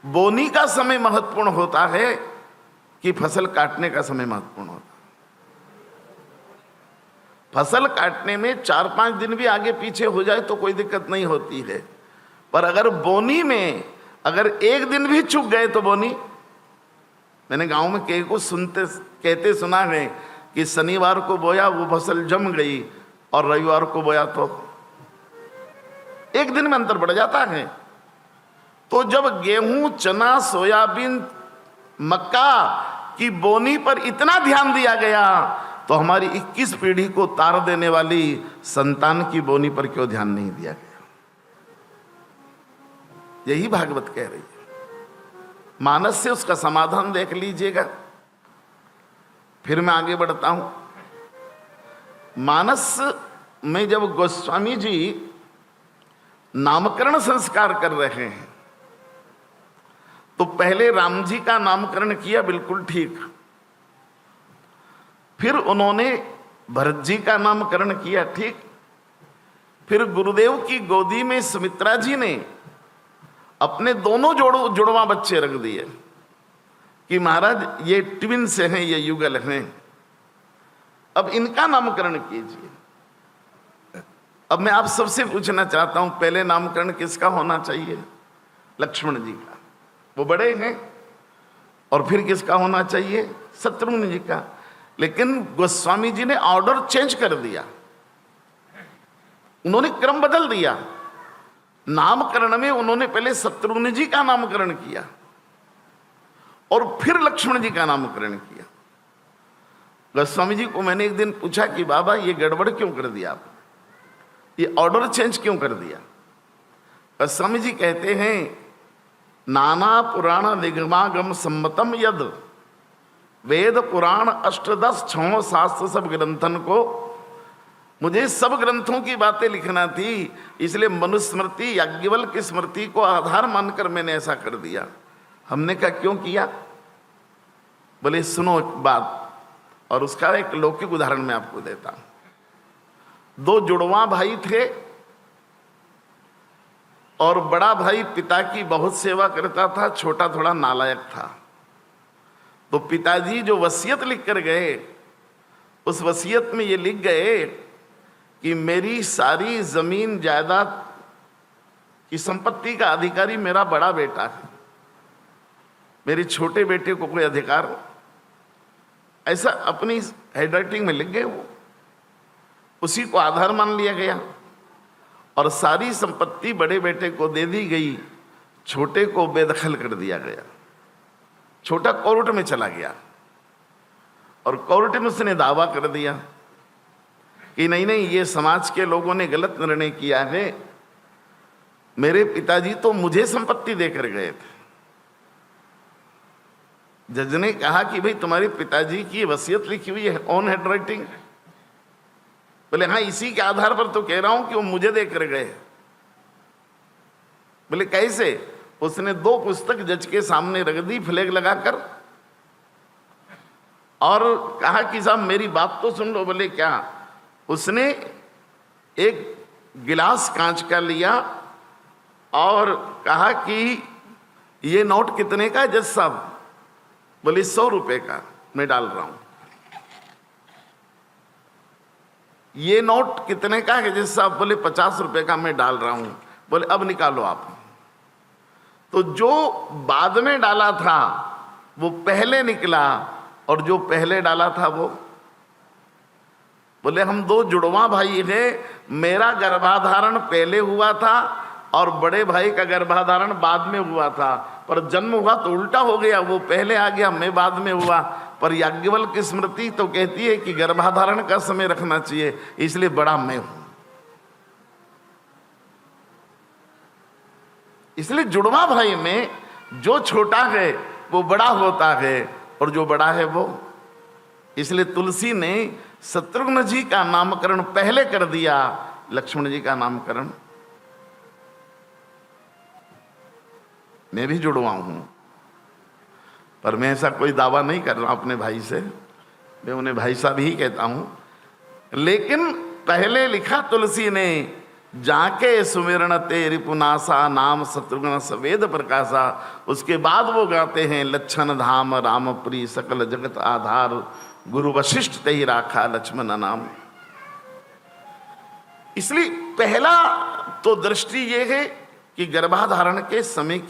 बोनी का समय महत्वपूर्ण होता है कि फसल काटने का समय महत्वपूर्ण होता है। फसल काटने में 4-5 दिन भी आगे पीछे हो जाए तो कोई दिक्कत नहीं होती है, पर अगर बोनी में अगर 1 दिन भी चूक गए तो बोनी, मैंने गांव में कई को कहते सुना है कि शनिवार को बोया वो फसल जम गई और रविवार को बोया तो 1 दिन में अंतर बढ़ जाता है। तो जब गेहूं, चना, सोयाबीन, मक्का की बोनी पर इतना ध्यान दिया गया तो हमारी 21 पीढ़ी को तार देने वाली संतान की बोनी पर क्यों ध्यान नहीं दिया गया? यही भागवत कह रही है। मानस से उसका समाधान देख लीजिएगा। फिर मैं आगे बढ़ता हूं। मानस में जब गोस्वामी जी नामकरण संस्कार कर रहे हैं तो पहले राम जी का नामकरण किया, बिल्कुल ठीक। फिर उन्होंने भरत जी का नामकरण किया, ठीक। फिर गुरुदेव की गोदी में सुमित्रा जी ने अपने दोनों जुड़वा बच्चे रख दिए कि महाराज ये ट्विन्स हैं, ये युगल हैं, अब इनका नामकरण कीजिए। अब मैं आप सबसे पूछना चाहता हूं, पहले नामकरण किसका होना चाहिए? लक्ष्मण जी का, वो बड़े हैं। और फिर किसका होना चाहिए? शत्रुघ्न जी का। लेकिन गोस्वामी जी ने ऑर्डर चेंज कर दिया, उन्होंने क्रम बदल दिया। नामकरण में उन्होंने पहले शत्रुघ्न जी का नामकरण किया और फिर लक्ष्मण जी का नामकरण किया। गोस्वामी जी को मैंने एक दिन पूछा कि बाबा ये गड़बड़ क्यों कर दिया आप, ये ऑर्डर चेंज क्यों कर दिया? गोस्वामी जी कहते हैं नाना पुराण निगमागम सम्मतम यद, वेद पुराण अष्टदश 6 शास्त्र सब ग्रंथन को, मुझे सब ग्रंथों की बातें लिखना थी, इसलिए मनुस्मृति याज्ञवल्क्य की स्मृति को आधार मानकर मैंने ऐसा कर दिया। हमने कहा क्यों किया? बोले सुनो एक बात, और उसका एक लौकिक उदाहरण मैं आपको देता हूं। 2 जुड़वा भाई थे और बड़ा भाई पिता की बहुत सेवा करता था, छोटा थोड़ा नालायक था। तो पिताजी जो वसीयत लिख कर गए, उस वसीयत में ये लिख गए कि मेरी सारी जमीन जायदाद की संपत्ति का अधिकारी मेरा बड़ा बेटा है, मेरे छोटे बेटे को कोई अधिकार, ऐसा अपनी हैंडराइटिंग में लिख गए। वो उसी को आधार मान लिया गया और सारी संपत्ति बड़े बेटे को दे दी गई, छोटे को बेदखल कर दिया गया। छोटा कोर्ट में चला गया और कोर्ट में उसने दावा कर दिया कि नहीं नहीं, ये समाज के लोगों ने गलत निर्णय किया है, मेरे पिताजी तो मुझे संपत्ति देकर गए थे। जज ने कहा कि भाई तुम्हारे पिताजी की वसीयत लिखी हुई है ऑन हैंडराइटिंग। बोले हाँ, इसी के आधार पर तो कह रहा हूं कि वो मुझे देकर गए। बोले कैसे? उसने 2 पुस्तक जज के सामने रख दी फ्लैग लगाकर और कहा कि साहब मेरी बात तो सुन लो। बोले क्या? उसने एक गिलास कांच का लिया और कहा कि ये नोट कितने का है जज साहब? बोले 100 रुपए का मैं डाल रहा हूं। ये नोट कितने का है जज साहब? बोले 50 रुपए का मैं डाल रहा हूं। बोले अब निकालो आप। तो जो बाद में डाला था वो पहले निकला और जो पहले डाला था वो, बोले हम 2 जुड़वा भाई हैं, मेरा गर्भाधारण पहले हुआ था और बड़े भाई का गर्भाधारण बाद में हुआ था, पर जन्म हुआ तो उल्टा हो गया, वो पहले आ गया मैं बाद में हुआ। पर याज्ञवल्क्य की स्मृति तो कहती है कि गर्भाधारण का समय रखना चाहिए, इसलिए बड़ा मैं हूं। इसलिए जुड़वा भाई में जो छोटा है वो बड़ा होता है और जो बड़ा है वो, इसलिए तुलसी ने शत्रुघ्न जी का नामकरण पहले कर दिया, लक्ष्मण जी का नामकरण। मैं भी जुड़वा हूं, पर मैं ऐसा कोई दावा नहीं कर रहा अपने भाई से, मैं उन्हें भाई साहब ही कहता हूं। लेकिन पहले लिखा तुलसी ने जाके सुमिरन ते रिपुनासा नाम शत्रुघ्न सवेद प्रकाशा। उसके बाद वो गाते हैं लक्षण धाम राम प्रिय सकल जगत आधार गुरु वशिष्ठ ते ही राखा लक्ष्मण नाम। इसलिए पहला तो दृष्टि ये है कि गर्भाधारण के समय